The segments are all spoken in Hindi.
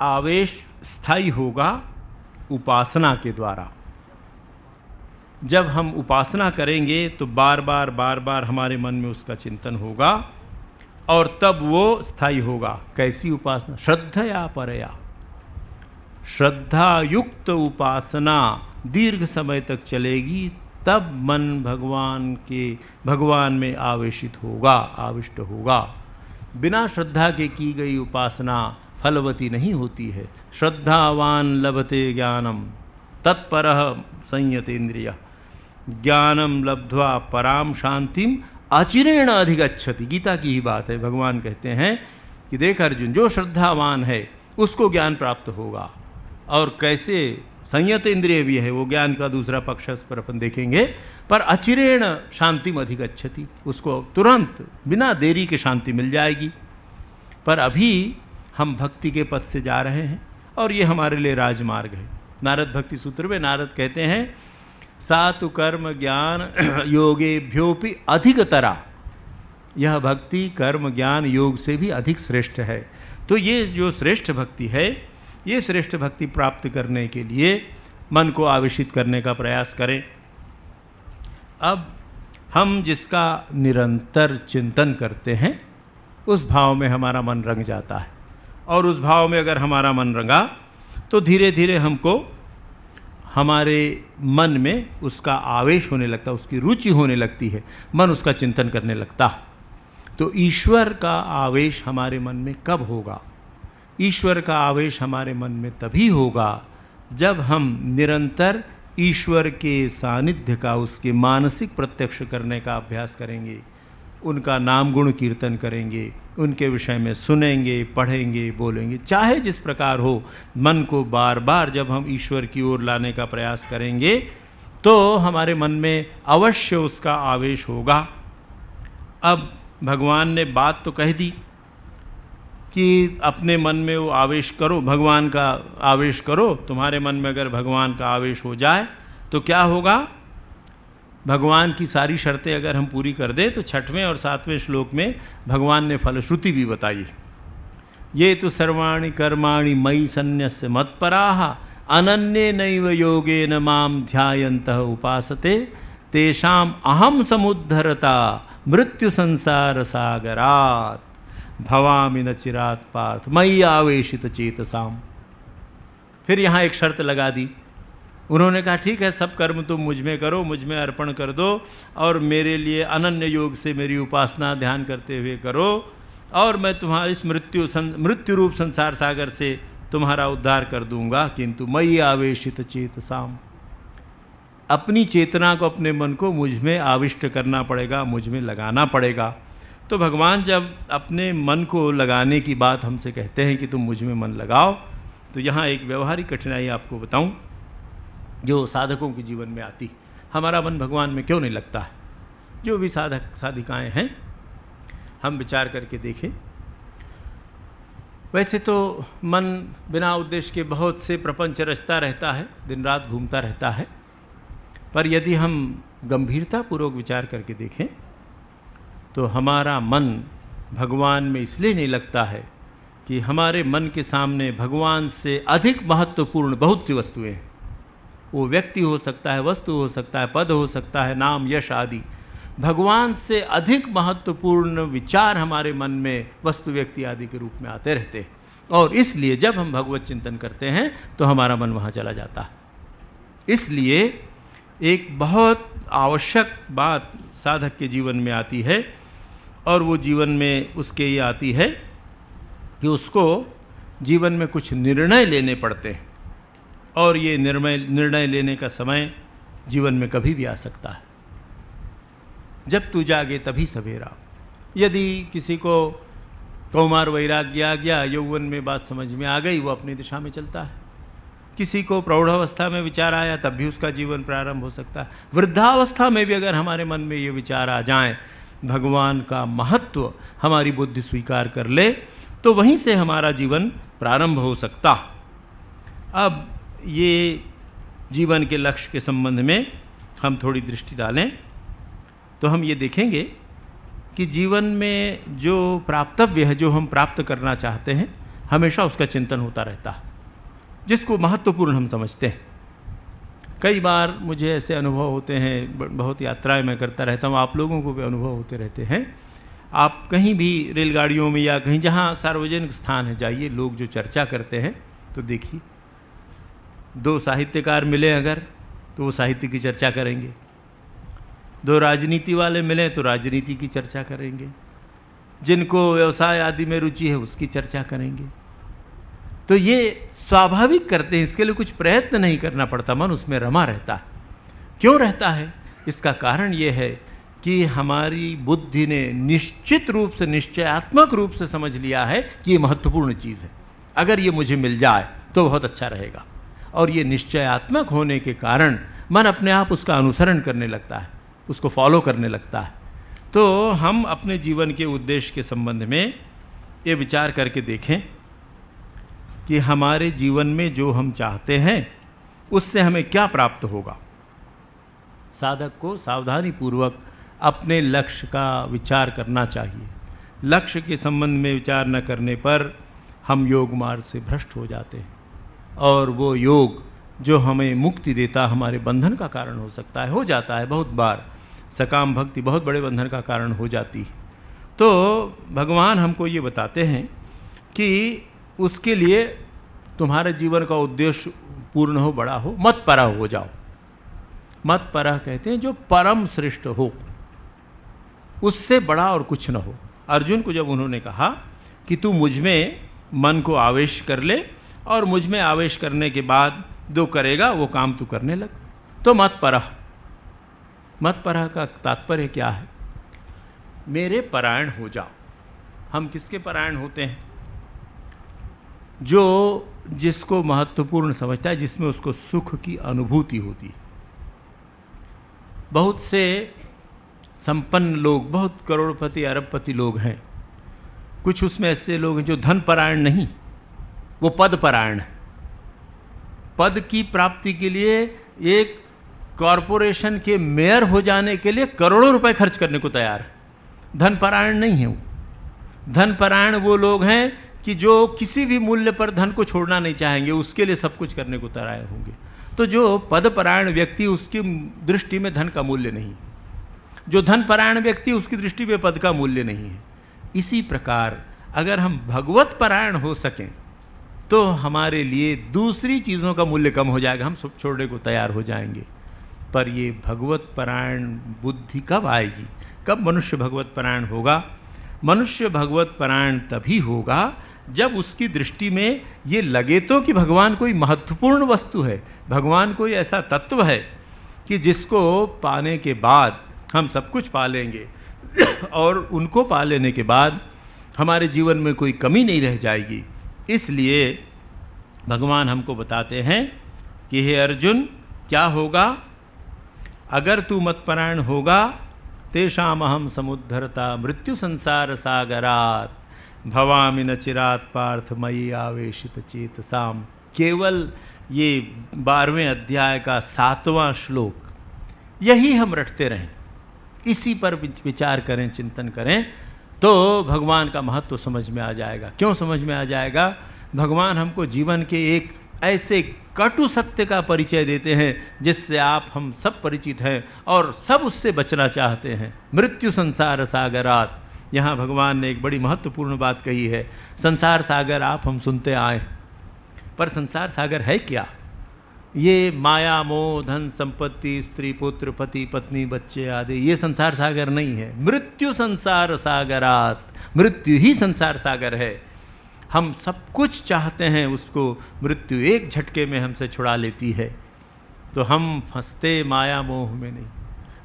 आवेश स्थायी होगा उपासना के द्वारा। जब हम उपासना करेंगे तो बार बार हमारे मन में उसका चिंतन होगा और तब वो स्थायी होगा। कैसी उपासना? श्रद्धया परया। श्रद्धा युक्त उपासना दीर्घ समय तक चलेगी, तब मन भगवान में आवेशित होगा, आविष्ट होगा। बिना श्रद्धा के की गई उपासना फलवती नहीं होती है। श्रद्धावान लभते ज्ञानम तत्परः संयतेन्द्रियः ज्ञानम लब्ध्वा पराम शांतिम अचिरेण अधिगच्छति। गीता की ही बात है। भगवान कहते हैं कि देख अर्जुन, जो श्रद्धावान है उसको ज्ञान प्राप्त होगा। और कैसे? संयत इंद्रिय भी है, वो ज्ञान का दूसरा पक्ष है, उस पर अपन देखेंगे। पर अचिरेण शांतिम अधिगच्छति, उसको तुरंत बिना देरी के शांति मिल जाएगी। पर अभी हम भक्ति के पथ से जा रहे हैं और ये हमारे लिए राजमार्ग है। नारद भक्ति सूत्र में नारद कहते हैं, सातु कर्म ज्ञान योगेभ्योपि अधिकतरा। यह भक्ति कर्म ज्ञान योग से भी अधिक श्रेष्ठ है। तो ये जो श्रेष्ठ भक्ति है, ये श्रेष्ठ भक्ति प्राप्त करने के लिए मन को आवेशित करने का प्रयास करें। अब हम जिसका निरंतर चिंतन करते हैं उस भाव में हमारा मन रंग जाता है, और उस भाव में अगर हमारा मन रंगा तो धीरे धीरे हमको हमारे मन में उसका आवेश होने लगता है, उसकी रुचि होने लगती है, मन उसका चिंतन करने लगता। तो ईश्वर का आवेश हमारे मन में कब होगा? ईश्वर का आवेश हमारे मन में तभी होगा जब हम निरंतर ईश्वर के सानिध्य का, उसके मानसिक प्रत्यक्ष करने का अभ्यास करेंगे, उनका नाम गुण कीर्तन करेंगे, उनके विषय में सुनेंगे, पढ़ेंगे, बोलेंगे। चाहे जिस प्रकार हो, मन को बार बार जब हम ईश्वर की ओर लाने का प्रयास करेंगे तो हमारे मन में अवश्य उसका आवेश होगा। अब भगवान ने बात तो कह दी कि अपने मन में वो आवेश करो, भगवान का आवेश करो। तुम्हारे मन में अगर भगवान का आवेश हो जाए तो क्या होगा? भगवान की सारी शर्तें अगर हम पूरी कर दें तो 6वें और 7वें श्लोक में भगवान ने फलश्रुति भी बताई। ये तो सर्वाणि कर्माणि मयि सन्न्यस्य मत्पराः अनन्ये नैव योगेन माम ध्यायन्तः उपासते तेषाम अहम समुद्धरता मृत्यु संसार सागरात् भवामि न चिरात् पार्थ मयि आवेशित चेतसाम। फिर यहाँ एक शर्त लगा दी। उन्होंने कहा ठीक है, सब कर्म तुम मुझ में करो, मुझ में अर्पण कर दो और मेरे लिए अनन्य योग से मेरी उपासना ध्यान करते हुए करो, और मैं तुम्हारा इस मृत्यु रूप संसार सागर से तुम्हारा उद्धार कर दूंगा। किंतु मयि आवेशित चेतसाम, अपनी चेतना को, अपने मन को मुझ में आविष्ट करना पड़ेगा, मुझ में लगाना पड़ेगा। तो भगवान जब अपने मन को लगाने की बात हमसे कहते हैं कि तुम मुझ में मन लगाओ, तो यहाँ एक व्यवहारिक कठिनाई आपको बताऊं जो साधकों के जीवन में आती। हमारा मन भगवान में क्यों नहीं लगता है? जो भी साधक साधिकाएं हैं, हम विचार करके देखें। वैसे तो मन बिना उद्देश्य के बहुत से प्रपंच रचता रहता है, दिन रात घूमता रहता है, पर यदि हम गंभीरतापूर्वक विचार करके देखें तो हमारा मन भगवान में इसलिए नहीं लगता है कि हमारे मन के सामने भगवान से अधिक महत्वपूर्ण बहुत सी वस्तुएं हैं। वो व्यक्ति हो सकता है, वस्तु हो सकता है, पद हो सकता है, नाम, यश आदि। भगवान से अधिक महत्वपूर्ण विचार हमारे मन में वस्तु, व्यक्ति आदि के रूप में आते रहते हैं, और इसलिए जब हम भगवत चिंतन करते हैं तो हमारा मन वहाँ चला जाता है। इसलिए एक बहुत आवश्यक बात साधक के जीवन में आती है, और वो जीवन में उसके ये आती है कि उसको जीवन में कुछ निर्णय लेने पड़ते हैं, और ये निर्णय लेने का समय जीवन में कभी भी आ सकता है। जब तू जागे तभी सवेरा। यदि किसी को कौमार वैराग्य आ गया, यौवन में बात समझ में आ गई, वो अपनी दिशा में चलता है। किसी को प्रौढ़ावस्था में विचार आया, तब भी उसका जीवन प्रारंभ हो सकता है। वृद्धावस्था में भी अगर हमारे मन में ये विचार आ जाएं, भगवान का महत्व हमारी बुद्धि स्वीकार कर ले, तो वहीं से हमारा जीवन प्रारंभ हो सकता। अब ये जीवन के लक्ष्य के संबंध में हम थोड़ी दृष्टि डालें तो हम ये देखेंगे कि जीवन में जो प्राप्तव्य है, जो हम प्राप्त करना चाहते हैं, हमेशा उसका चिंतन होता रहता है, जिसको महत्वपूर्ण हम समझते हैं। कई बार मुझे ऐसे अनुभव होते हैं, बहुत यात्राएं मैं करता रहता हूँ, आप लोगों को भी अनुभव होते रहते हैं। आप कहीं भी रेलगाड़ियों में या कहीं जहाँ सार्वजनिक स्थान है जाइए, लोग जो चर्चा करते हैं तो देखिए, दो साहित्यकार मिले अगर तो वो साहित्य की चर्चा करेंगे, दो राजनीति वाले मिले तो राजनीति की चर्चा करेंगे, जिनको व्यवसाय आदि में रुचि है उसकी चर्चा करेंगे। तो ये स्वाभाविक करते हैं, इसके लिए कुछ प्रयत्न नहीं करना पड़ता, मन उसमें रमा रहता है। क्यों रहता है? इसका कारण ये है कि हमारी बुद्धि ने निश्चित रूप से, निश्चयात्मक रूप से समझ लिया है कि ये महत्वपूर्ण चीज़ है, अगर ये मुझे मिल जाए तो बहुत अच्छा रहेगा। और ये निश्चयात्मक होने के कारण मन अपने आप उसका अनुसरण करने लगता है, उसको फॉलो करने लगता है। तो हम अपने जीवन के उद्देश्य के संबंध में ये विचार करके देखें कि हमारे जीवन में जो हम चाहते हैं उससे हमें क्या प्राप्त होगा। साधक को सावधानी पूर्वक अपने लक्ष्य का विचार करना चाहिए। लक्ष्य के संबंध में विचार न करने पर हम योग मार्ग से भ्रष्ट हो जाते हैं, और वो योग जो हमें मुक्ति देता, हमारे बंधन का कारण हो सकता है, हो जाता है। बहुत बार सकाम भक्ति बहुत बड़े बंधन का कारण हो जाती है। तो भगवान हमको ये बताते हैं कि उसके लिए तुम्हारे जीवन का उद्देश्य पूर्ण हो, बड़ा हो, मत परह हो जाओ। मत परह कहते हैं जो परम श्रेष्ठ हो, उससे बड़ा और कुछ न हो। अर्जुन को जब उन्होंने कहा कि तू मुझ में मन को आवेश कर ले, और मुझ में आवेश करने के बाद जो करेगा वो काम तू करने लग, तो मत परह। मत परह का तात्पर्य क्या है? मेरे परायण हो जाओ। हम किसके परायण होते हैं? जो जिसको महत्वपूर्ण समझता है, जिसमें उसको सुख की अनुभूति होती है। बहुत से संपन्न लोग, बहुत करोड़पति अरबपति लोग हैं, कुछ उसमें ऐसे लोग हैं जो धन परायण नहीं, वो पद परायण है। पद की प्राप्ति के लिए, एक कॉरपोरेशन के मेयर हो जाने के लिए करोड़ों रुपए खर्च करने को तैयार है। धन परायण नहीं है वो। धन परायण वो लोग हैं कि जो किसी भी मूल्य पर धन को छोड़ना नहीं चाहेंगे, उसके लिए सब कुछ करने को तैयार होंगे। तो जो पद परायण व्यक्ति, उसकी दृष्टि में धन का मूल्य नहीं। जो धन परायण व्यक्ति, उसकी दृष्टि में पद का मूल्य नहीं है। इसी प्रकार अगर हम भगवत परायण हो सकें तो हमारे लिए दूसरी चीज़ों का मूल्य कम हो जाएगा, हम सब छोड़ने को तैयार हो जाएंगे। पर ये भगवत परायण बुद्धि कब आएगी? कब मनुष्य भगवत परायण होगा? मनुष्य भगवत परायण तभी होगा जब उसकी दृष्टि में ये लगे तो कि भगवान कोई महत्वपूर्ण वस्तु है, भगवान कोई ऐसा तत्व है कि जिसको पाने के बाद हम सब कुछ पा लेंगे, और उनको पा लेने के बाद हमारे जीवन में कोई कमी नहीं रह जाएगी। इसलिए भगवान हमको बताते हैं कि हे अर्जुन, क्या होगा अगर तू मतपरायण होगा? तेषामहं समुद्धरता मृत्यु संसार सागरात भवामि न चिरात पार्थ मयि आवेशित चेतसाम। केवल ये 12वें अध्याय का 7वां श्लोक, यही हम रटते रहें, इसी पर विचार करें, चिंतन करें, तो भगवान का महत्व समझ में आ जाएगा। क्यों समझ में आ जाएगा? भगवान हमको जीवन के एक ऐसे कटु सत्य का परिचय देते हैं जिससे आप हम सब परिचित हैं और सब उससे बचना चाहते हैं। मृत्यु संसार सागरात, यहाँ भगवान ने एक बड़ी महत्वपूर्ण बात कही है। संसार सागर आप हम सुनते आए, पर संसार सागर है क्या? ये माया मोह धन संपत्ति स्त्री पुत्र पति पत्नी बच्चे आदि, ये संसार सागर नहीं है। मृत्यु संसार सागरात, मृत्यु ही संसार सागर है। हम सब कुछ चाहते हैं, उसको मृत्यु एक झटके में हमसे छुड़ा लेती है। तो हम फंसते माया मोह में नहीं।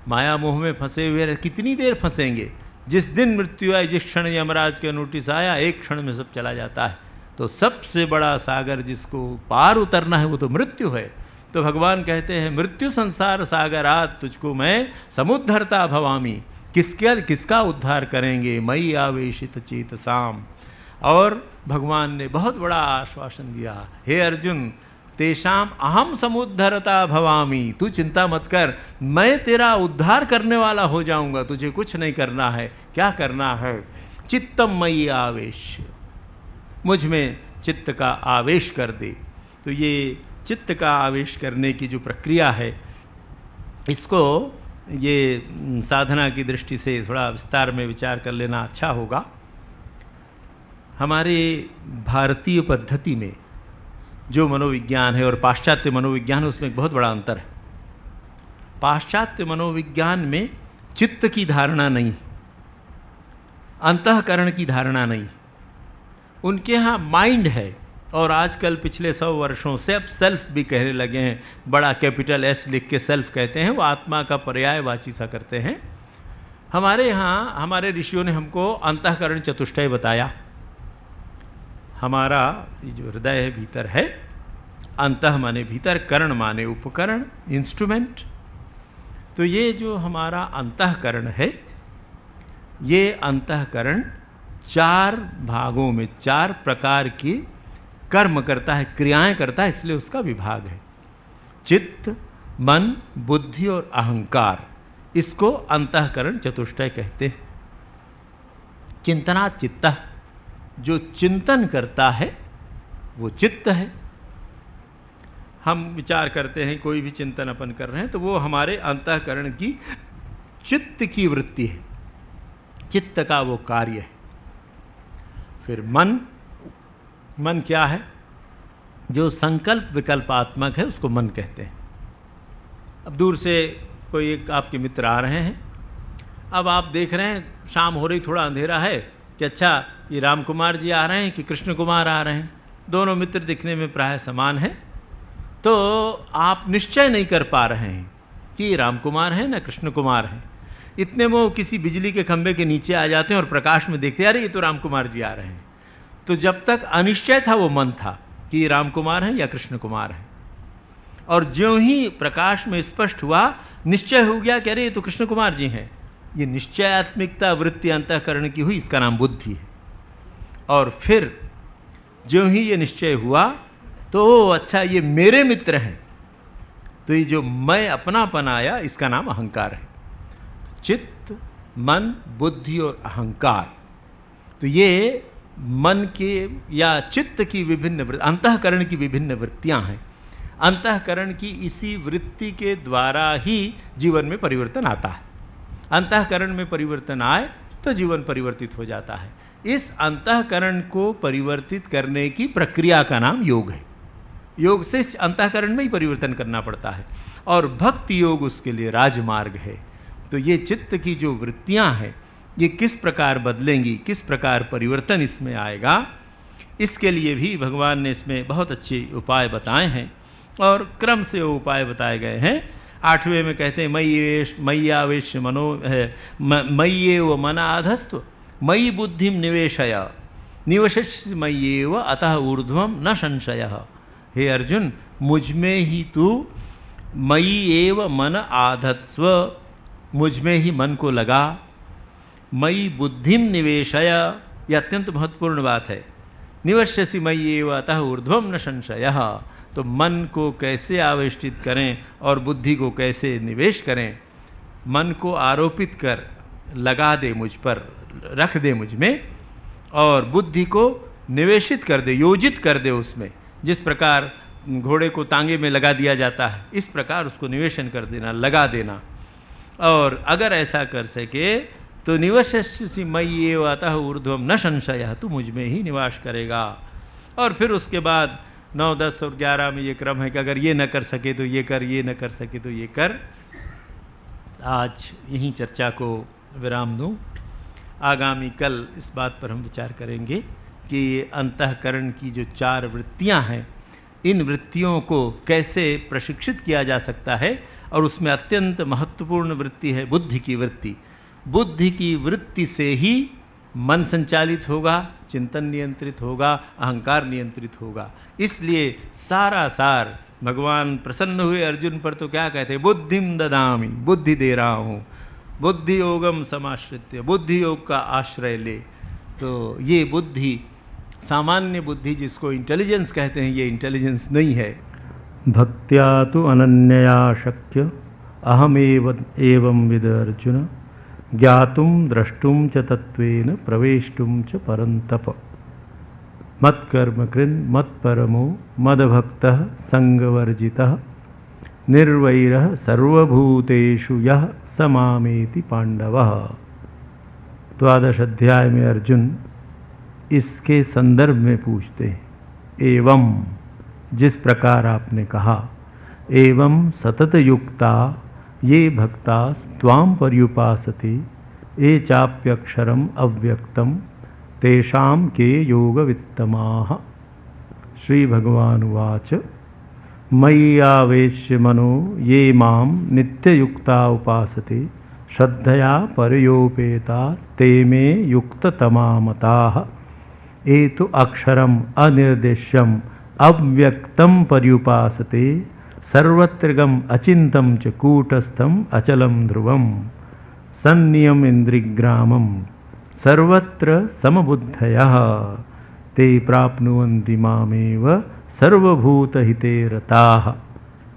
माया मोह में फंसे हुए कितनी देर फंसेंगे? जिस दिन मृत्यु आई, जिस क्षण यमराज का नोटिस आया, एक क्षण में सब चला जाता है। तो सबसे बड़ा सागर जिसको पार उतरना है वो तो मृत्यु है। तो भगवान कहते हैं मृत्यु संसार सागरात तुझको मैं समुद्धरता भवामी। किसका उद्धार करेंगे? मयि आवेशित चेतसाम। और भगवान ने बहुत बड़ा आश्वासन दिया, हे अर्जुन तेषाम अहम समुद्धरता भवामी, तू चिंता मत कर, मैं तेरा उद्धार करने वाला हो जाऊंगा, तुझे कुछ नहीं करना है। क्या करना है? चित्तम मयि आवेश, मुझ में चित्त का आवेश कर दे। तो ये चित्त का आवेश करने की जो प्रक्रिया है, इसको ये साधना की दृष्टि से थोड़ा विस्तार में विचार कर लेना अच्छा होगा। हमारे भारतीय पद्धति में जो मनोविज्ञान है और पाश्चात्य मनोविज्ञान है, उसमें एक बहुत बड़ा अंतर है। पाश्चात्य मनोविज्ञान में चित्त की धारणा नहीं, अंतःकरण की धारणा नहीं, उनके यहाँ माइंड है। और आजकल पिछले 100 वर्षों से अब सेल्फ भी कहने लगे हैं, बड़ा कैपिटल एस लिख के सेल्फ कहते हैं, वो आत्मा का पर्यायवाची सा करते हैं। हमारे यहाँ हमारे ऋषियों ने हमको अंतःकरण चतुष्टय बताया। हमारा ये जो हृदय है भीतर है, अंतः माने भीतर, करण माने उपकरण, इंस्ट्रूमेंट। तो ये जो हमारा अंतःकरण है, ये अंतःकरण 4 भागों में 4 प्रकार की कर्म करता है, क्रियाएं करता है, इसलिए उसका विभाग है। चित्त, मन, बुद्धि और अहंकार, इसको अंतःकरण चतुष्टय कहते हैं। चिंतना चित्त, जो चिंतन करता है वो चित्त है। हम विचार करते हैं, कोई भी चिंतन अपन कर रहे हैं, तो वो हमारे अंतःकरण की चित्त की वृत्ति है, चित्त का वो कार्य है। फिर मन, मन क्या है? जो संकल्प विकल्पात्मक है, उसको मन कहते हैं। अब दूर से कोई एक आपके मित्र आ रहे हैं, अब आप देख रहे हैं शाम हो रही, थोड़ा अंधेरा है, कि अच्छा ये राम कुमार जी आ रहे हैं कि कृष्ण कुमार आ रहे हैं। दोनों मित्र दिखने में प्राय समान हैं, तो आप निश्चय नहीं कर पा रहे हैं कि ये राम कुमार हैं ना कृष्ण कुमार हैं। इतने में वो किसी बिजली के खंभे के नीचे आ जाते हैं और प्रकाश में देखते हैं, अरे ये तो राम कुमार जी आ रहे हैं। तो जब तक अनिश्चय था वो मन था कि ये राम कुमार हैं या कृष्ण कुमार हैं, और ज्यों ही प्रकाश में स्पष्ट हुआ, निश्चय हो गया कि अरे ये तो कृष्ण कुमार जी हैं। ये निश्चयात्मिकता वृत्ति अंतःकरण की हुई, इसका नाम बुद्धि है। और फिर ज्यों ही ये निश्चय हुआ तो अच्छा ये मेरे मित्र हैं, तो ये जो मैं अपनापन आया, इसका नाम अहंकार है। चित्त, मन, बुद्धि और अहंकार, तो ये मन के या चित्त की विभिन्न, अंतःकरण की विभिन्न वृत्तियां हैं। अंतःकरण की इसी वृत्ति के द्वारा ही जीवन में परिवर्तन आता है। अंतःकरण में परिवर्तन आए तो जीवन परिवर्तित हो जाता है। इस अंतःकरण को परिवर्तित करने की प्रक्रिया का नाम योग है। योग से अंतःकरण में ही परिवर्तन करना पड़ता है, और भक्ति योग उसके लिए राजमार्ग है। तो ये चित्त की जो वृत्तियां हैं, ये किस प्रकार बदलेंगी, किस प्रकार परिवर्तन इसमें आएगा, इसके लिए भी भगवान ने इसमें बहुत अच्छे उपाय बताए हैं, और क्रम से वो उपाय बताए गए हैं। 8वें में कहते हैं मय्यावेश मनो मय्येव मनाधस्तु मयि बुद्धिम निवेशय निवशस्यसि मय्येव अतः ऊर्ध्वं न संशयः। हे अर्जुन, मुझ में ही तू मयि एव मन आधत्स्व, मुझ में ही मन को लगा। मयि बुद्धिम निवेशय, यह अत्यंत महत्वपूर्ण बात है। निवशस्यसि मय्येव अतः ऊर्ध्वं न संशयः, तो मन को कैसे आवेष्टित करें और बुद्धि को कैसे निवेश करें। मन को आरोपित कर लगा दे मुझ पर, रख दे मुझ में, और बुद्धि को निवेशित कर दे, योजित कर दे उसमें। जिस प्रकार घोड़े को तांगे में लगा दिया जाता है, इस प्रकार उसको निवेशन कर देना, लगा देना। और अगर ऐसा कर सके तो निवशस्यसि मय्येव अतः ऊर्ध्वं न संशयः, तू मुझ में ही निवास करेगा। और फिर उसके बाद 9, 10 और 11 में ये क्रम है कि अगर ये न कर सके तो ये कर, ये न कर सके तो ये कर। आज यहीं चर्चा को विराम दूं। आगामी कल इस बात पर हम विचार करेंगे कि अंतःकरण की जो 4 वृत्तियां हैं, इन वृत्तियों को कैसे प्रशिक्षित किया जा सकता है। और उसमें अत्यंत महत्वपूर्ण वृत्ति है बुद्धि की वृत्ति। बुद्धि की वृत्ति से ही मन संचालित होगा, चिंतन नियंत्रित होगा, अहंकार नियंत्रित होगा। इसलिए सारा सार भगवान प्रसन्न हुए अर्जुन पर तो क्या कहते हैं, बुद्धिम ददामि, बुद्धि दे रहा हूँ, बुद्धि योगम समाश्रित्य, बुद्धि योग का आश्रय ले। तो ये बुद्धि, सामान्य बुद्धि जिसको इंटेलिजेंस कहते हैं, ये इंटेलिजेंस नहीं है। भक्त्या तो अनन्यया शक्य अहमेव एवं विद अर्जुन ज्ञातुम द्रष्टुम च तत्वेन प्रवेष्टुम च परंतप। मत्कर्म कृन् मत्परमो मदभक्तः संगवर्जितः निर्वैरः सर्वभूतेषु यः स मामेति पांडवः। द्वादश अध्याय में अर्जुन इसके संदर्भ में पूछते हैं, एवं जिस प्रकार आपने कहा, एवं सतत युक्ता ये भक्ता त्वां पर्युपासते ये चाप्यक्षरम अव्यक्तम तेषां के योगवित्तमाः। श्री भगवान उवाच मयि आवेश्य मनो ये मां नित्ययुक्ता उपासते श्रद्धया परयोपेतास्ते मे युक्ततमा मताः। एतु अक्षरम अनिर्देश्यम अव्यक्तम पर्युपासते सर्वत्रगम अचिंतम च कूटस्थम अचलम ध्रुवम सन्नियम इंद्रिग्रामम सर्वत्र समबुद्धयः ते प्राप्नुवन्ति मामेव सर्वभूतहिते रताः।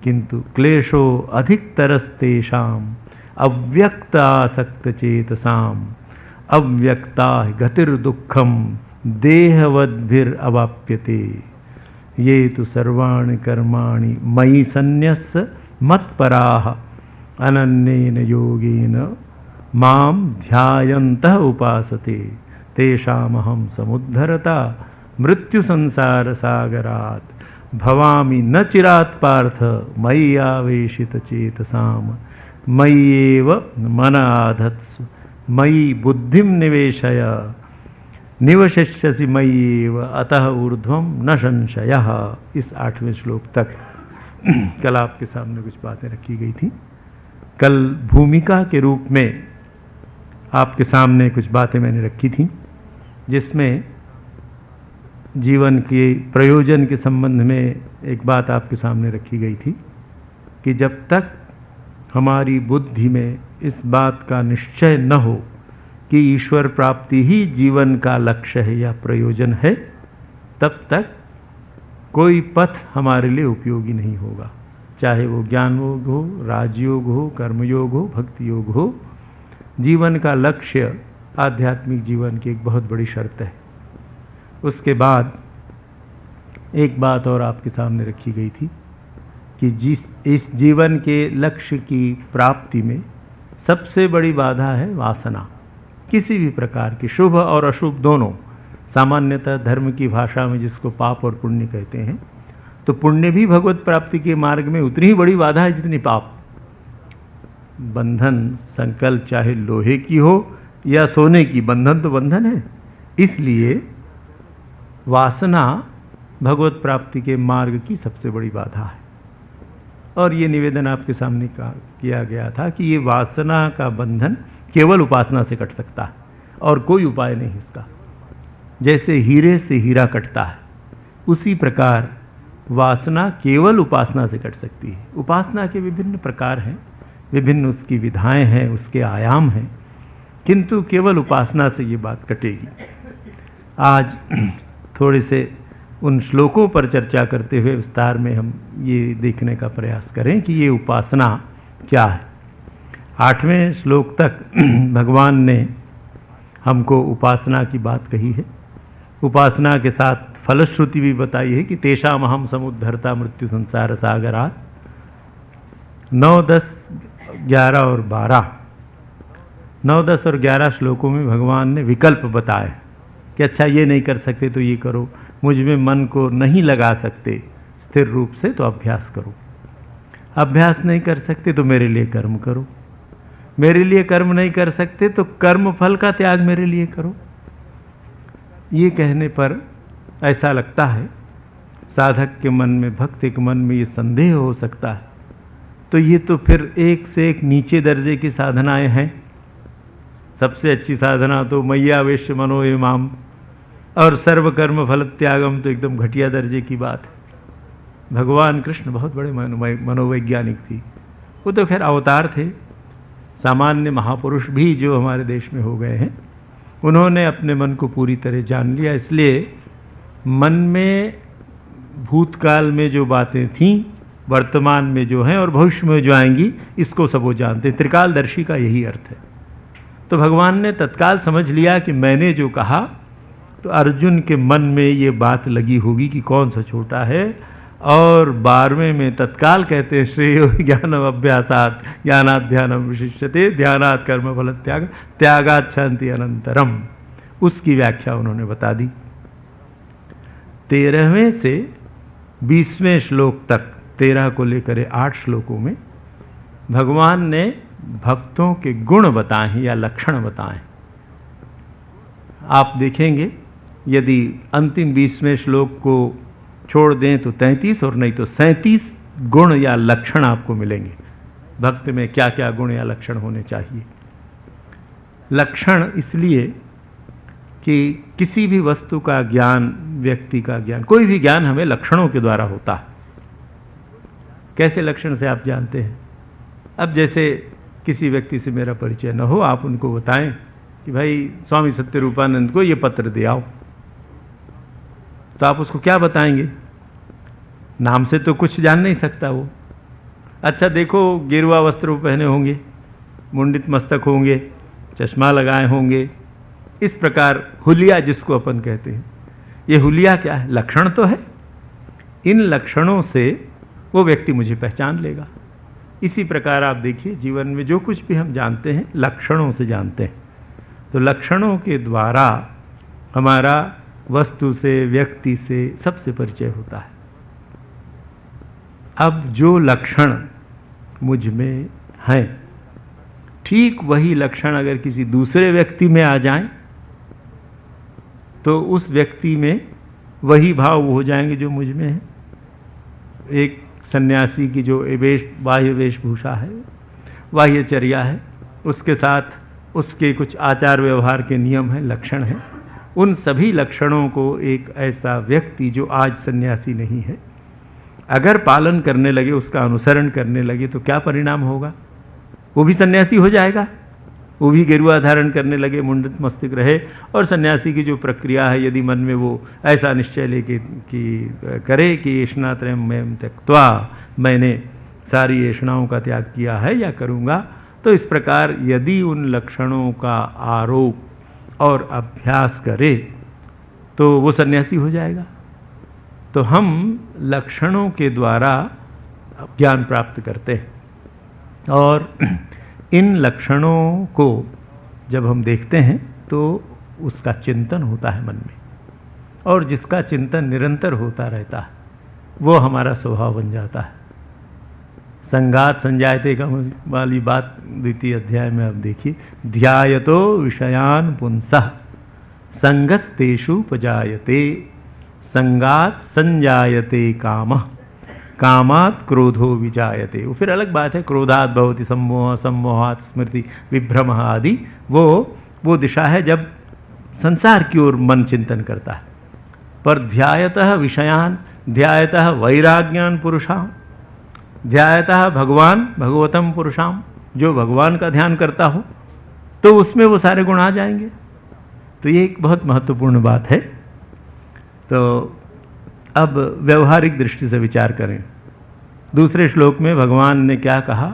किंतु क्लेशो अधिकतरस्तेषाम् अव्यक्तासक्तचेतसाम् अव्यक्ता गतिर्दुःखम देहवद्भिरवाप्यते। ये तो सर्वाणि कर्माणि मयि सन्न्यस्य मत्पराः अनन्येन योगेन मां ध्यायन्तः उपासते तेषामहं समुद्धरता मृत्युसंसारसागरात् भवामि न चिरात् पार्थ मयि आवेशितचेतसाम् मय्येव मन आधत्सु मयि बुद्धिं निवेशय निवशिष्यसि मय्येव अतः ऊर्ध्वं न संशयः। इस 8वें श्लोक तक कल आपके सामने कुछ बातें रखी गई थी। कल भूमिका के रूप में आपके सामने कुछ बातें मैंने रखी थी, जिसमें जीवन के प्रयोजन के संबंध में एक बात आपके सामने रखी गई थी कि जब तक हमारी बुद्धि में इस बात का निश्चय न हो कि ईश्वर प्राप्ति ही जीवन का लक्ष्य है या प्रयोजन है, तब तक कोई पथ हमारे लिए उपयोगी नहीं होगा, चाहे वो ज्ञान योग हो, राजयोग हो, कर्मयोग हो, भक्ति योग हो। जीवन का लक्ष्य आध्यात्मिक जीवन की एक बहुत बड़ी शर्त है। उसके बाद एक बात और आपके सामने रखी गई थी कि इस जीवन के लक्ष्य की प्राप्ति में सबसे बड़ी बाधा है वासना, किसी भी प्रकार की, शुभ और अशुभ दोनों। सामान्यतः धर्म की भाषा में जिसको पाप और पुण्य कहते हैं, तो पुण्य भी भगवत प्राप्ति के मार्ग में उतनी ही बड़ी बाधा है जितनी पाप। बंधन संकल्प चाहे लोहे की हो या सोने की, बंधन तो बंधन है। इसलिए वासना भगवत प्राप्ति के मार्ग की सबसे बड़ी बाधा है। और ये निवेदन आपके सामने किया गया था कि ये वासना का बंधन केवल उपासना से कट सकता है और कोई उपाय नहीं इसका। जैसे हीरे से हीरा कटता है, उसी प्रकार वासना केवल उपासना से कट सकती है। उपासना के विभिन्न प्रकार हैं, विभिन्न उसकी विधाएं हैं, उसके आयाम हैं, किंतु केवल उपासना से ये बात कटेगी। आज थोड़े से उन श्लोकों पर चर्चा करते हुए विस्तार में हम ये देखने का प्रयास करें कि ये उपासना क्या है। 8वें श्लोक तक भगवान ने हमको उपासना की बात कही है। उपासना के साथ फलश्रुति भी बताई है कि तेषाम अहम समुद्धरता मृत्यु संसार सागरात्। 9, 10, 11 और 12, 9, 10 और 11 श्लोकों में भगवान ने विकल्प बताए कि अच्छा ये नहीं कर सकते तो ये करो, मुझ में मन को नहीं लगा सकते स्थिर रूप से तो अभ्यास करो, अभ्यास नहीं कर सकते तो मेरे लिए कर्म करो, मेरे लिए कर्म नहीं कर सकते तो कर्म फल का त्याग मेरे लिए करो। ये कहने पर ऐसा लगता है साधक के मन में, भक्त के मन में ये संदेह हो सकता है, तो ये तो फिर एक से एक नीचे दर्जे की साधनाएं हैं। सबसे अच्छी साधना तो मय्यावेश्य मनो ये माम और सर्व कर्म फल त्यागम तो एकदम घटिया दर्जे की बात है। भगवान कृष्ण बहुत बड़े मनोवैज्ञानिक थी, वो तो खैर अवतार थे। सामान्य महापुरुष भी जो हमारे देश में हो गए हैं, उन्होंने अपने मन को पूरी तरह जान लिया। इसलिए मन में भूतकाल में जो बातें थीं, वर्तमान में जो हैं और भविष्य में जो आएंगी, इसको सब वो जानते हैं। त्रिकालदर्शी का यही अर्थ है। तो भगवान ने तत्काल समझ लिया कि मैंने जो कहा तो अर्जुन के मन में ये बात लगी होगी कि कौन सा छोटा है, और 12वें में तत्काल कहते हैं श्रेयो ज्ञानम अभ्यासात ज्ञानात् ध्यानम विशिष्यते ध्यानात् कर्म फल त्याग त्यागात् शांति अनंतरम, उसकी व्याख्या उन्होंने बता दी। 13वें से 20वें श्लोक तक, 13 को लेकर 8 श्लोकों में भगवान ने भक्तों के गुण बताए हैं या लक्षण बताए। आप देखेंगे यदि अंतिम 20वें श्लोक को छोड़ दें तो 33 और नहीं तो 37 गुण या लक्षण आपको मिलेंगे। भक्त में क्या क्या गुण या लक्षण होने चाहिए। लक्षण इसलिए कि किसी भी वस्तु का ज्ञान, व्यक्ति का ज्ञान, कोई भी ज्ञान हमें लक्षणों के द्वारा होता है। कैसे लक्षण से आप जानते हैं? अब जैसे किसी व्यक्ति से मेरा परिचय न हो, आप उनको बताएं कि भाई स्वामी सत्यरूपानंद को ये पत्र दे आओ, तो आप उसको क्या बताएंगे? नाम से तो कुछ जान नहीं सकता वो। अच्छा देखो, गेरुआ वस्त्र पहने होंगे, मुंडित मस्तक होंगे, चश्मा लगाए होंगे, इस प्रकार हुलिया जिसको अपन कहते हैं, ये हुलिया क्या है? लक्षण तो है। इन लक्षणों से वो व्यक्ति मुझे पहचान लेगा। इसी प्रकार आप देखिए जीवन में जो कुछ भी हम जानते हैं लक्षणों से जानते हैं। तो लक्षणों के द्वारा हमारा वस्तु से, व्यक्ति से सबसे परिचय होता है। अब जो लक्षण मुझ में हैं, ठीक वही लक्षण अगर किसी दूसरे व्यक्ति में आ जाएं तो उस व्यक्ति में वही भाव हो जाएंगे जो मुझ में है। एक सन्यासी की जो बाह्य वेशभूषा है, बाह्यचर्या है, उसके साथ उसके कुछ आचार व्यवहार के नियम हैं, लक्षण हैं। उन सभी लक्षणों को एक ऐसा व्यक्ति जो आज सन्यासी नहीं है अगर पालन करने लगे, उसका अनुसरण करने लगे, तो क्या परिणाम होगा? वो भी सन्यासी हो जाएगा। वो भी गेरुआ धारण करने लगे, मुंडित मस्तक रहे, और सन्यासी की जो प्रक्रिया है, यदि मन में वो ऐसा निश्चय लेके कि करे कि येषणात्रयं मयं त्यक्त्वा, मैंने सारी येषणाओं का त्याग किया है या करूँगा, तो इस प्रकार यदि उन लक्षणों का आरोप और अभ्यास करे तो वो सन्यासी हो जाएगा। तो हम लक्षणों के द्वारा ज्ञान प्राप्त करते हैं, और इन लक्षणों को जब हम देखते हैं तो उसका चिंतन होता है मन में, और जिसका चिंतन निरंतर होता रहता है वो हमारा स्वभाव बन जाता है। संगात संजायते का वाली बात 2 अध्याय में आप देखिए, ध्यायतो विषयान पुंसः संगस्तेषुपजायते संगात संजायते कामः कामात् क्रोधो विजायते। वो फिर अलग बात है, क्रोधात् भवति सम्मोह, सम्मोहात् स्मृति विभ्रमः आदि, वो दिशा है जब संसार की ओर मन चिंतन करता है। पर ध्यायतः विषयान, ध्यायतः वैराग्यान पुरुषाम, ध्यायतः भगवान भगवतम पुरुषाम, जो भगवान का ध्यान करता हो तो उसमें वो सारे गुण आ जाएंगे। तो ये एक बहुत महत्वपूर्ण बात है। तो अब व्यवहारिक दृष्टि से विचार करें। दूसरे श्लोक में भगवान ने क्या कहा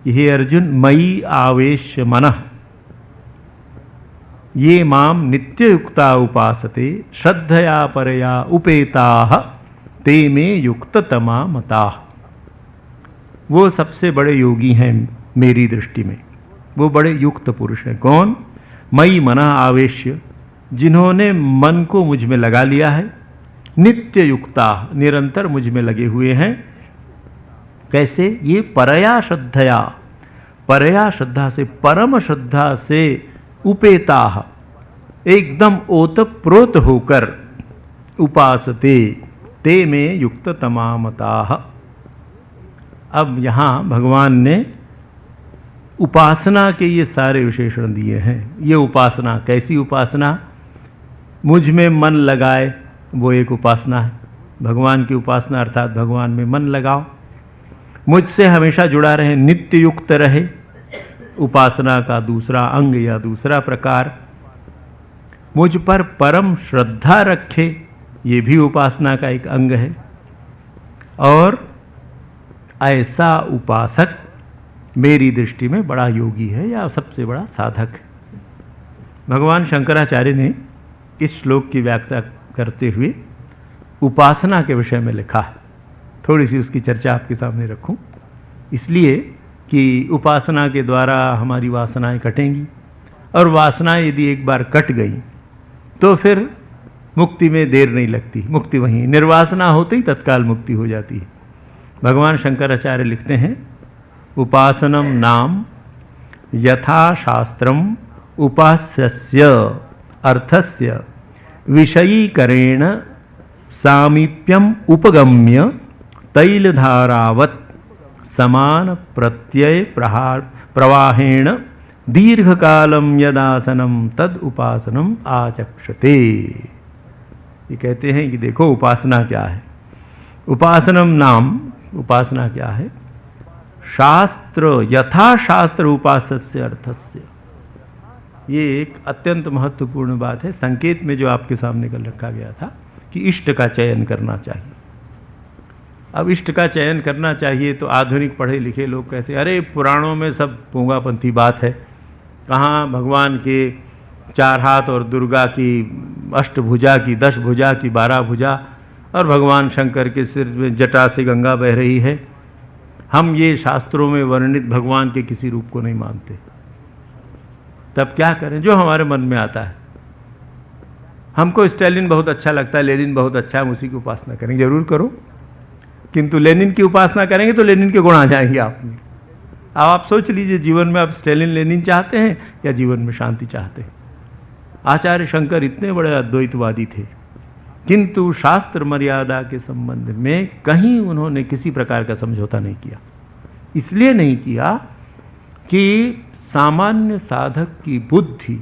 कि हे अर्जुन, मयि आवेश्य मनः ये माम नित्ययुक्ता उपासते श्रद्धया परया उपेताः ते मे युक्ततमा मताः। वो सबसे बड़े योगी हैं मेरी दृष्टि में, वो बड़े युक्त पुरुष हैं। कौन? मयि मनः आवेश्य, जिन्होंने मन को मुझ में लगा लिया है, नित्य युक्ता, निरंतर मुझ में लगे हुए हैं। कैसे? ये परया श्रद्धया, परया श्रद्धा से, परम श्रद्धा से, उपेता, एकदम ओतप्रोत होकर, उपासते ते में युक्त तमामताः। अब यहाँ भगवान ने उपासना के ये सारे विशेषण दिए हैं। ये उपासना कैसी उपासना? मुझ में मन लगाए, वो एक उपासना है। भगवान की उपासना अर्थात भगवान में मन लगाओ, मुझसे हमेशा जुड़ा रहे, नित्य युक्त रहे, उपासना का दूसरा अंग या दूसरा प्रकार। मुझ पर परम श्रद्धा रखे, ये भी उपासना का एक अंग है। और ऐसा उपासक मेरी दृष्टि में बड़ा योगी है या सबसे बड़ा साधक है। भगवान शंकराचार्य ने इस श्लोक की व्याख्या करते हुए उपासना के विषय में लिखा है। थोड़ी सी उसकी चर्चा आपके सामने रखूं, इसलिए कि उपासना के द्वारा हमारी वासनाएं कटेंगी, और वासनाएं यदि एक बार कट गई तो फिर मुक्ति में देर नहीं लगती, मुक्ति वहीं, निर्वासना होते ही तत्काल मुक्ति हो जाती है। भगवान शंकराचार्य लिखते हैं, उपासनम नाम यथा शास्त्रम उपास्यस्य अर्थस्य विषयीकरेण सामीप्यम उपगम्य तैलधारावत् समान प्रत्यय प्रवाहेण दीर्घकालम यदासनम तद उपासनम आचक्षते। ये कहते हैं कि देखो उपासना क्या है। उपासनम नाम, उपासना क्या है? शास्त्र यथा शास्त्र उपासस्य अर्थस्य। ये एक अत्यंत महत्वपूर्ण बात है। संकेत में जो आपके सामने कल रखा गया था कि इष्ट का चयन करना चाहिए। अब इष्ट का चयन करना चाहिए तो आधुनिक पढ़े लिखे लोग कहते हैं अरे पुराणों में सब पूंगापंथी बात है, कहाँ भगवान के 4 हाथ और दुर्गा की 8 भुजा की 10 भुजा की 12 भुजा, और भगवान शंकर के सिर में जटा से गंगा बह रही है। हम ये शास्त्रों में वर्णित भगवान के किसी रूप को नहीं मानते। तब क्या करें? जो हमारे मन में आता है। हमको स्टालिन बहुत अच्छा लगता है, लेनिन बहुत अच्छा है, हम उसी की उपासना करेंगे। जरूर करो, किंतु लेनिन की उपासना करेंगे तो लेनिन के गुण आ जाएंगे आप में। अब आप सोच लीजिए, जीवन में आप स्टालिन लेनिन चाहते हैं या जीवन में शांति चाहते हैं? आचार्य शंकर इतने बड़े अद्वैतवादी थे, किंतु शास्त्र मर्यादा के संबंध में कहीं उन्होंने किसी प्रकार का समझौता नहीं किया। इसलिए नहीं किया कि सामान्य साधक की बुद्धि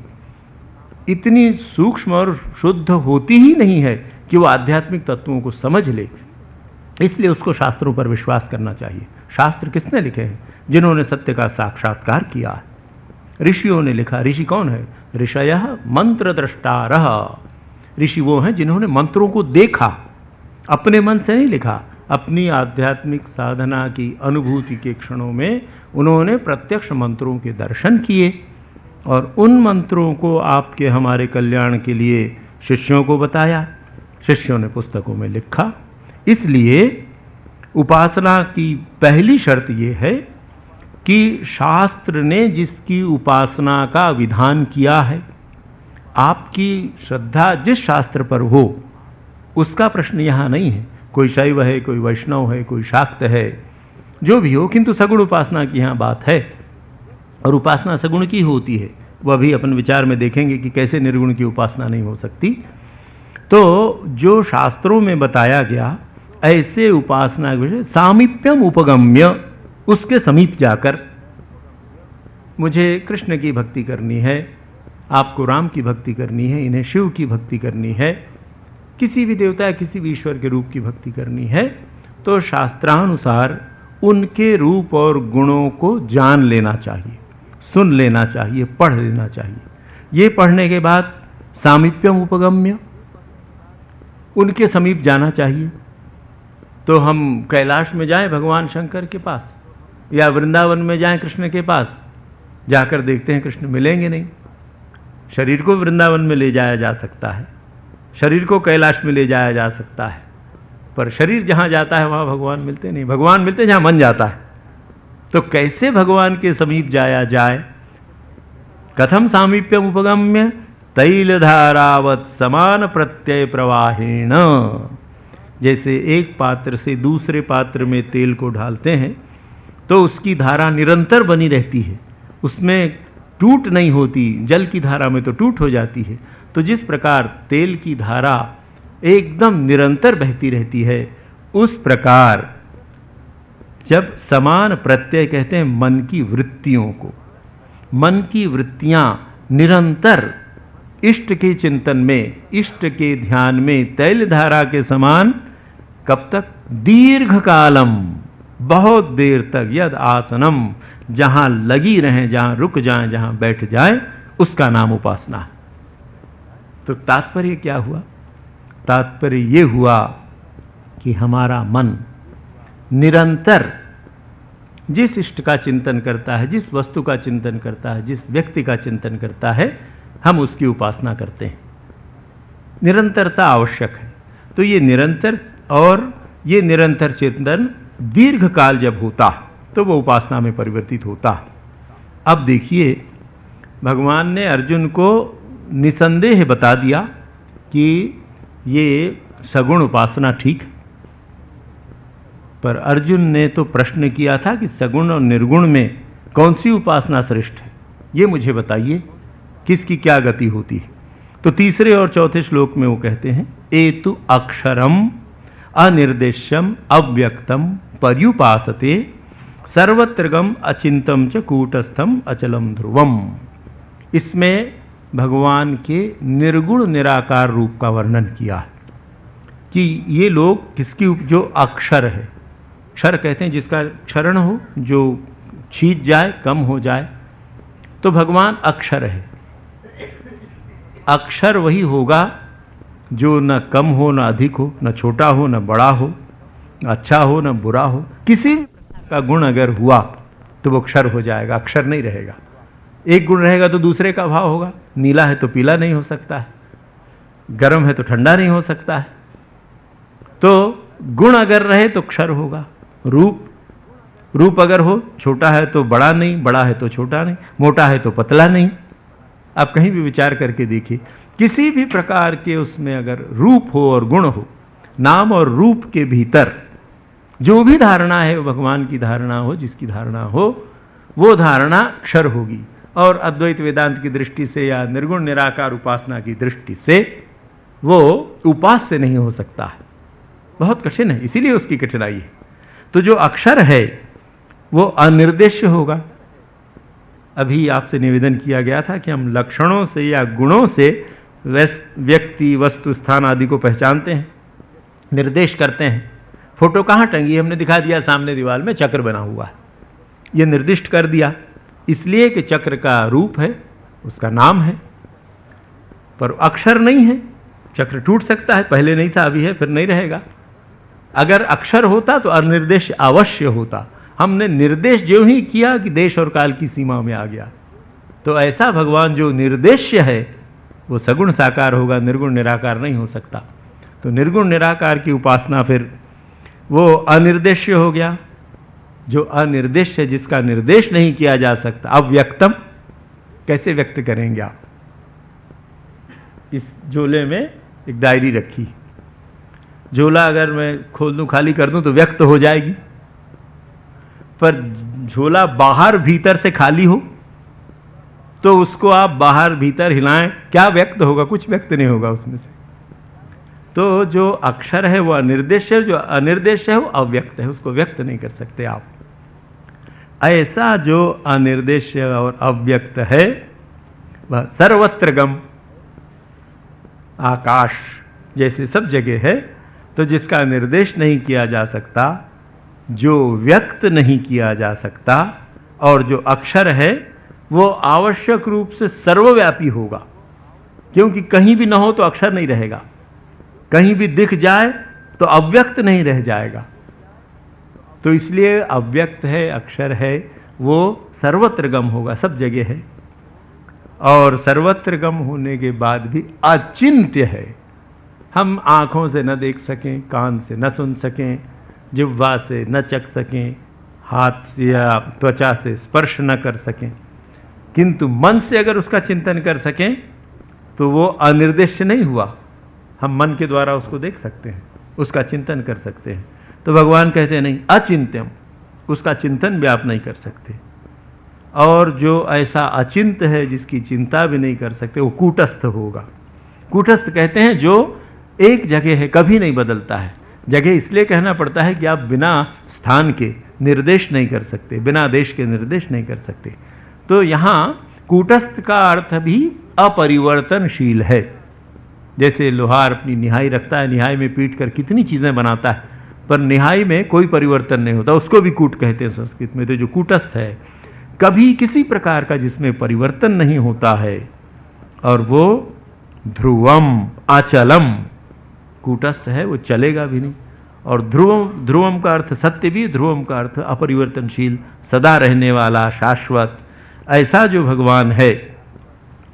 इतनी सूक्ष्म और शुद्ध होती ही नहीं है कि वो आध्यात्मिक तत्वों को समझ ले। इसलिए उसको शास्त्रों पर विश्वास करना चाहिए। शास्त्र किसने लिखे हैं? जिन्होंने सत्य का साक्षात्कार किया है। ऋषियों ने लिखा। ऋषि कौन है? ऋषयः मंत्र द्रष्टारः। ऋषि वो हैं जिन्होंने मंत्रों को देखा, अपने मन से नहीं लिखा। अपनी आध्यात्मिक साधना की अनुभूति के क्षणों में उन्होंने प्रत्यक्ष मंत्रों के दर्शन किए, और उन मंत्रों को आपके हमारे कल्याण के लिए शिष्यों को बताया, शिष्यों ने पुस्तकों में लिखा। इसलिए उपासना की पहली शर्त ये है कि शास्त्र ने जिसकी उपासना का विधान किया है, आपकी श्रद्धा जिस शास्त्र पर हो उसका प्रश्न यहाँ नहीं है। कोई शैव है, कोई वैष्णव है, कोई शाक्त है, जो भी हो, किंतु सगुण उपासना की यहाँ बात है। और उपासना सगुण की होती है, वह भी अपन विचार में देखेंगे कि कैसे निर्गुण की उपासना नहीं हो सकती। तो जो शास्त्रों में बताया गया ऐसे उपासना के विषय सामीप्यम उपगम्य, उसके समीप जाकर मुझे कृष्ण की भक्ति करनी है, आपको राम की भक्ति करनी है, इन्हें शिव की भक्ति करनी है, किसी भी देवता या किसी भी ईश्वर के रूप की भक्ति करनी है, तो शास्त्रानुसार उनके रूप और गुणों को जान लेना चाहिए, सुन लेना चाहिए, पढ़ लेना चाहिए। ये पढ़ने के बाद सामीप्यम उपगम्य, उनके समीप जाना चाहिए। तो हम कैलाश में जाएं भगवान शंकर के पास, या वृंदावन में जाएं कृष्ण के पास, जाकर देखते हैं कृष्ण मिलेंगे नहीं। शरीर को वृंदावन में ले जाया जा सकता है, शरीर को कैलाश में ले जाया जा सकता है, पर शरीर जहाँ जाता है वहाँ भगवान मिलते नहीं। भगवान मिलते जहाँ मन जाता है। तो कैसे भगवान के समीप जाया जाए? कथम सामीप्यम उपगम्य तैलधारावत समान प्रत्यय प्रवाहेण। जैसे एक पात्र से दूसरे पात्र में तेल को ढालते हैं तो उसकी धारा निरंतर बनी रहती है, उसमें टूट नहीं होती। जल की धारा में तो टूट हो जाती है। तो जिस प्रकार तेल की धारा एकदम निरंतर बहती रहती है, उस प्रकार जब समान प्रत्यय कहते हैं मन की वृत्तियों को, मन की वृत्तियां निरंतर इष्ट के चिंतन में, इष्ट के ध्यान में तैल धारा के समान, कब तक? दीर्घ कालम, बहुत देर तक, यद आसनम, जहां लगी रहें, जहां रुक जाएं, जहां बैठ जाएं, उसका नाम उपासना है। तो तात्पर्य क्या हुआ? तात्पर्य ये हुआ कि हमारा मन निरंतर जिस इष्ट का चिंतन करता है, जिस वस्तु का चिंतन करता है, जिस व्यक्ति का चिंतन करता है, हम उसकी उपासना करते हैं। निरंतरता आवश्यक है। तो ये निरंतर, और ये निरंतर चिंतन दीर्घ काल जब होता तो वो उपासना में परिवर्तित होता। अब देखिए, भगवान ने अर्जुन को निसंदेह बता दिया कि ये सगुण उपासना ठीक है, पर अर्जुन ने तो प्रश्न किया था कि सगुण और निर्गुण में कौन सी उपासना श्रेष्ठ है, ये मुझे बताइए, किसकी क्या गति होती है। तो तीसरे और चौथे श्लोक में वो कहते हैं, एतु अक्षरम अनिर्देश्यम अव्यक्तम पर्युपासते सर्वत्रगम अचिंतम च कूटस्थम अचलम ध्रुवम। इसमें भगवान के निर्गुण निराकार रूप का वर्णन किया है कि ये लोग किसकी, जो अक्षर है, क्षर कहते हैं जिसका क्षरण हो, जो छीट जाए, कम हो जाए, तो भगवान अक्षर है। अक्षर वही होगा जो न कम हो न अधिक हो, न छोटा हो न बड़ा हो, अच्छा हो न बुरा हो। किसी भी प्रकार का गुण अगर हुआ तो वो अक्षर हो जाएगा, अक्षर नहीं रहेगा। एक गुण रहेगा तो दूसरे का अभाव होगा। नीला है तो पीला नहीं हो सकता है, गर्म है तो ठंडा नहीं हो सकता है। तो गुण अगर रहे तो अक्षर होगा। रूप अगर हो, छोटा है तो बड़ा नहीं, बड़ा है तो छोटा नहीं, मोटा है तो पतला नहीं। आप कहीं भी विचार करके देखिए, किसी भी प्रकार के उसमें अगर रूप हो और गुण हो, नाम और रूप के भीतर जो भी धारणा है वो भगवान की धारणा हो, जिसकी धारणा हो, वो धारणा अक्षर होगी। और अद्वैत वेदांत की दृष्टि से या निर्गुण निराकार उपासना की दृष्टि से वो उपास्य नहीं हो सकता है, बहुत कठिन है, इसीलिए उसकी कठिनाई है। तो जो अक्षर है वो अनिर्देश्य होगा। अभी आपसे निवेदन किया गया था कि हम लक्षणों से या गुणों से व्यक्ति, वस्तु, स्थान आदि को पहचानते हैं, निर्देश करते हैं। फोटो कहाँ टंगी है, हमने दिखा दिया सामने दीवार में चक्र बना हुआ है, ये निर्दिष्ट कर दिया, इसलिए कि चक्र का रूप है, उसका नाम है, पर अक्षर नहीं है। चक्र टूट सकता है, पहले नहीं था, अभी है, फिर नहीं रहेगा। अगर अक्षर होता तो अनिर्देश अवश्य होता। हमने निर्देश जो ही किया कि देश और काल की सीमा में आ गया। तो ऐसा भगवान जो निर्देश्य है वो सगुण साकार होगा, निर्गुण निराकार नहीं हो सकता। तो निर्गुण निराकार की उपासना फिर वो अनिर्देश्य हो गया। जो अनिर्देश है, जिसका निर्देश नहीं किया जा सकता, अव्यक्तम, कैसे व्यक्त करेंगे आप। इस झोले में एक डायरी रखी, झोला अगर मैं खोल दूं, खाली कर दूं तो व्यक्त हो जाएगी, पर झोला बाहर भीतर से खाली हो तो उसको आप बाहर भीतर हिलाएं, क्या व्यक्त होगा, कुछ व्यक्त नहीं होगा उसमें से। तो जो अक्षर है वो अनिर्देश है, जो अनिर्देश है वो अव्यक्त है, उसको व्यक्त नहीं कर सकते आप। ऐसा जो अनिर्देश और अव्यक्त है वह सर्वत्र गम, आकाश जैसे सब जगह है। तो जिसका निर्देश नहीं किया जा सकता, जो व्यक्त नहीं किया जा सकता, और जो अक्षर है वो आवश्यक रूप से सर्वव्यापी होगा, क्योंकि कहीं भी ना हो तो अक्षर नहीं रहेगा, कहीं भी दिख जाए तो अव्यक्त नहीं रह जाएगा। तो इसलिए अव्यक्त है, अक्षर है, वो सर्वत्र गम होगा, सब जगह है। और सर्वत्र गम होने के बाद भी अचिंत्य है। हम आँखों से न देख सकें, कान से न सुन सकें, जिह्वा से न चख सकें, हाथ से या त्वचा से स्पर्श न कर सकें, किंतु मन से अगर उसका चिंतन कर सकें तो वो अनिर्देश्य नहीं हुआ। हम मन के द्वारा उसको देख सकते हैं, उसका चिंतन कर सकते हैं। तो भगवान कहते हैं नहीं, अचिंत्यम, उसका चिंतन भी आप नहीं कर सकते। और जो ऐसा अचिंत है, जिसकी चिंता भी नहीं कर सकते, वो कूटस्थ होगा। कूटस्थ कहते हैं जो एक जगह है, कभी नहीं बदलता है। जगह इसलिए कहना पड़ता है कि आप बिना स्थान के निर्देश नहीं कर सकते, बिना देश के निर्देश नहीं कर सकते। तो यहाँ कूटस्थ का अर्थ भी अपरिवर्तनशील है। जैसे लोहार अपनी निहाई रखता है, निहाई में पीट कर कितनी चीज़ें बनाता है, पर निहाई में कोई परिवर्तन नहीं होता, उसको भी कूट कहते हैं संस्कृत में। तो जो कूटस्थ है, कभी किसी प्रकार का जिसमें परिवर्तन नहीं होता है, और वो ध्रुवम अचलम, कूटस्थ है, वो चलेगा भी नहीं। और ध्रुवम, ध्रुवम का अर्थ सत्य भी, ध्रुवम का अर्थ अपरिवर्तनशील, सदा रहने वाला, शाश्वत। ऐसा जो भगवान है,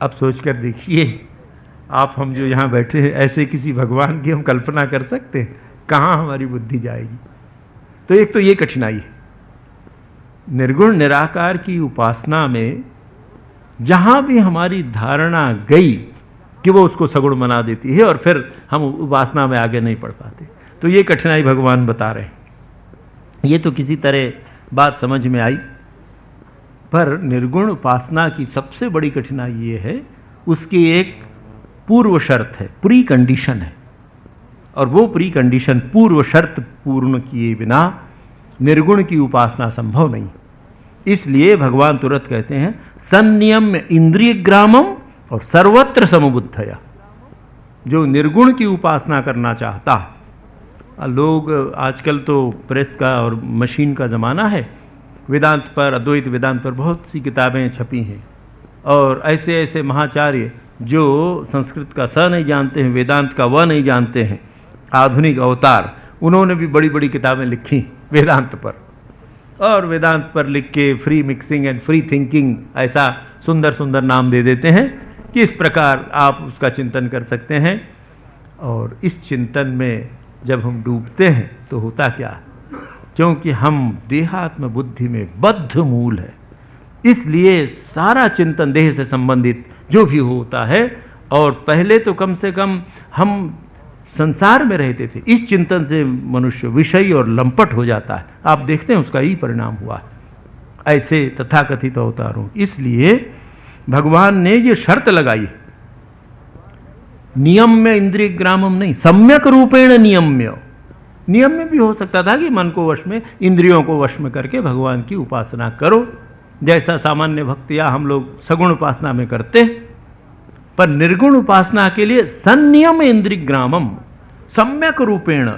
अब सोचकर देखिए आप हम जो यहाँ बैठे हैं, ऐसे किसी भगवान की हम कल्पना कर सकते हैं? कहाँ हमारी बुद्धि जाएगी? तो एक तो ये कठिनाई है। निर्गुण निराकार की उपासना में जहाँ भी हमारी धारणा गई कि वो उसको सगुण बना देती है और फिर हम उपासना में आगे नहीं बढ़ पाते, तो ये कठिनाई भगवान बता रहे हैं। ये तो किसी तरह बात समझ में आई, पर निर्गुण उपासना की सबसे बड़ी कठिनाई ये है, उसकी एक पूर्व शर्त है, प्री कंडीशन है, और वो प्री कंडीशन, पूर्व शर्त पूर्ण किए बिना निर्गुण की उपासना संभव नहीं। इसलिए भगवान तुरंत कहते हैं संनियम इंद्रिय ग्रामम और सर्वत्र समबुद्धया। जो निर्गुण की उपासना करना चाहता, लोग आजकल तो प्रेस का और मशीन का ज़माना है, वेदांत पर, अद्वैत वेदांत पर बहुत सी किताबें छपी हैं, और ऐसे ऐसे महाचार्य जो संस्कृत का स नहीं जानते हैं, वेदांत का व नहीं जानते हैं, आधुनिक अवतार, उन्होंने भी बड़ी बड़ी किताबें लिखी वेदांत पर, और वेदांत पर लिख के free mixing and free thinking ऐसा सुंदर सुंदर नाम दे देते हैं कि इस प्रकार आप उसका चिंतन कर सकते हैं। और इस चिंतन में जब हम डूबते हैं तो होता क्या? क्योंकि हम देहात्म बुद्धि में बद्ध मूल है, इसलिए सारा चिंतन देह से संबंधित जो भी होता है, और पहले तो कम से कम हम संसार में रहते थे, इस चिंतन से मनुष्य विषयी और लंपट हो जाता है। आप देखते हैं उसका यही परिणाम हुआ ऐसे तथाकथित अवतारों। इसलिए भगवान ने ये शर्त लगाई, नियम में इंद्रिय ग्रामम नहीं, सम्यक रूपेण नियम्य। नियम में भी हो सकता था कि मन को वश में, इंद्रियों को वश में करके भगवान की उपासना करो, जैसा सामान्य भक्तियां हम लोग सगुण उपासना में करते हैं। पर निर्गुण उपासना के लिए संनियम इंद्रिय ग्रामम, सम्यक रूपेण।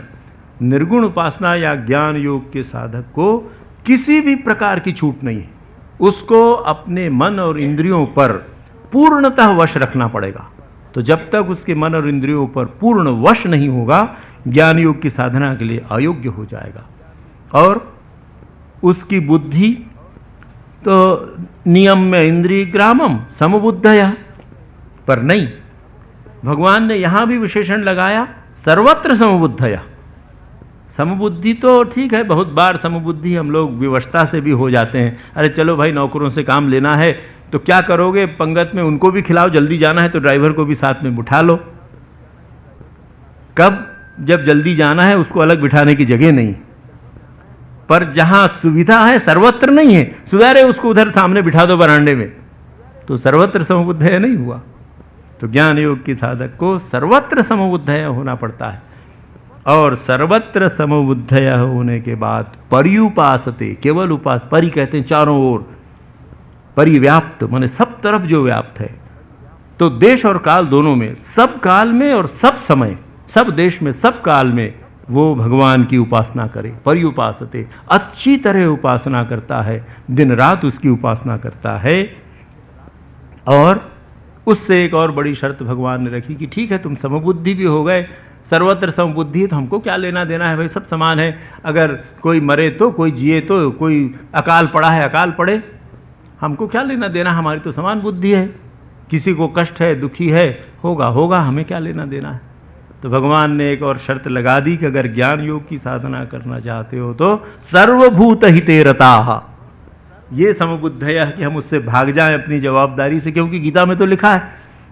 निर्गुण उपासना या ज्ञान योग के साधक को किसी भी प्रकार की छूट नहीं है, उसको अपने मन और इंद्रियों पर पूर्णतः वश रखना पड़ेगा। तो जब तक उसके मन और इंद्रियों पर पूर्ण वश नहीं होगा, ज्ञान योग की साधना के लिए अयोग्य हो जाएगा, और उसकी बुद्धि तो नियम में इंद्रिय ग्रामम समबुद्धया, पर नहीं, भगवान ने यहां भी विशेषण लगाया सर्वत्र समबुद्धया। समबुद्धि तो ठीक है, बहुत बार समबुद्धि हम लोग विवशता से भी हो जाते हैं। अरे चलो भाई, नौकरों से काम लेना है तो क्या करोगे, पंगत में उनको भी खिलाओ, जल्दी जाना है तो ड्राइवर को भी साथ में बिठा लो। कब? जब जल्दी जाना है, उसको अलग बिठाने की जगह नहीं। पर जहां सुविधा है, सर्वत्र नहीं है, सुधारे उसको उधर सामने बिठा दो बरांडे में, तो सर्वत्र समबुद्धया नहीं हुआ। तो ज्ञान योग की साधक को सर्वत्र समबुद्धया होना पड़ता है, और सर्वत्र समबुद्धया होने के बाद पर्युपासते, केवल उपास, परि कहते हैं चारों ओर, परिव्याप्त माने सब तरफ जो व्याप्त है। तो देश और काल दोनों में, सब काल में और सब समय, सब देश में, सब काल में वो भगवान की उपासना करे। पर्युपासते, अच्छी तरह उपासना करता है, दिन रात उसकी उपासना करता है। और उससे एक और बड़ी शर्त भगवान ने रखी कि ठीक है, तुम समबुद्धि भी हो गए, सर्वत्र समबुद्धि, तो हमको क्या लेना देना है भाई, सब समान है। अगर कोई मरे तो, कोई जिए तो, कोई अकाल पड़ा है अकाल पड़े, हमको क्या लेना देना, हमारी तो समान बुद्धि है। किसी को कष्ट है, दुखी है, होगा होगा, हमें क्या लेना देना है। तो भगवान ने एक और शर्त लगा दी कि अगर ज्ञान योग की साधना करना चाहते हो तो सर्वभूत हिते रताः, ये समबुद्धया कि हम उससे भाग जाएं अपनी जवाबदारी से, क्योंकि गीता में तो लिखा है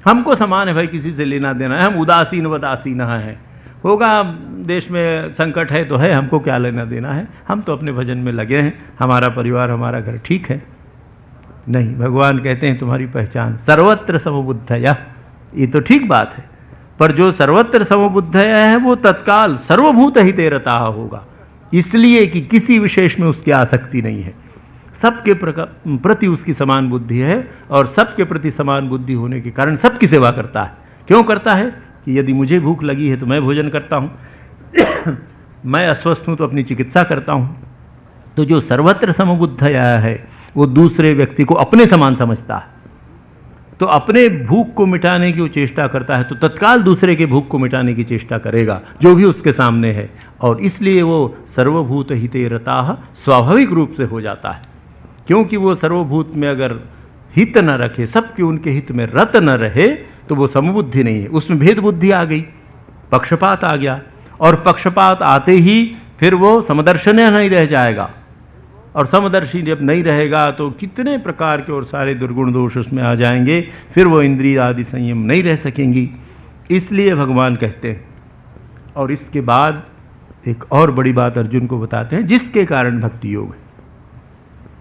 हमको समान है भाई, किसी से लेना देना है, हम उदासीन वदासीन हैं। होगा, देश में संकट है तो है, हमको क्या लेना देना है, हम तो अपने भजन में लगे हैं, हमारा परिवार हमारा घर ठीक है। नहीं, भगवान कहते हैं तुम्हारी पहचान सर्वत्र समबुद्धया, ये तो ठीक बात है, पर जो सर्वत्र समबुद्धया है वो तत्काल सर्वभूत हिते रताः होगा, इसलिए कि किसी विशेष में उसकी आसक्ति नहीं है, सबके प्रति उसकी समान बुद्धि है, और सबके प्रति समान बुद्धि होने के कारण सबकी सेवा करता है। क्यों करता है? कि यदि मुझे भूख लगी है तो मैं भोजन करता हूँ, मैं अस्वस्थ हूँ तो अपनी चिकित्सा करता हूँ। तो जो सर्वत्र समबुद्धया है वो दूसरे व्यक्ति को अपने समान समझता है, तो अपने भूख को मिटाने की वो चेष्टा करता है, तो तत्काल दूसरे के भूख को मिटाने की चेष्टा करेगा जो भी उसके सामने है, और इसलिए वो सर्वभूत हिते रताः स्वाभाविक रूप से हो जाता है। क्योंकि वो सर्वभूत में अगर हित न रखे, सबके उनके हित में रत न रहे, तो वो समबुद्धि नहीं है, उसमें भेद बुद्धि आ गई, पक्षपात आ गया, और पक्षपात आते ही फिर वो समदर्शन नहीं रह जाएगा, और समदर्शी जब नहीं रहेगा तो कितने प्रकार के और सारे दुर्गुण दोष उसमें आ जाएंगे, फिर वो इंद्रिय आदि संयम नहीं रह सकेंगी। इसलिए भगवान कहते हैं। और इसके बाद एक और बड़ी बात अर्जुन को बताते हैं, जिसके कारण भक्ति योग है।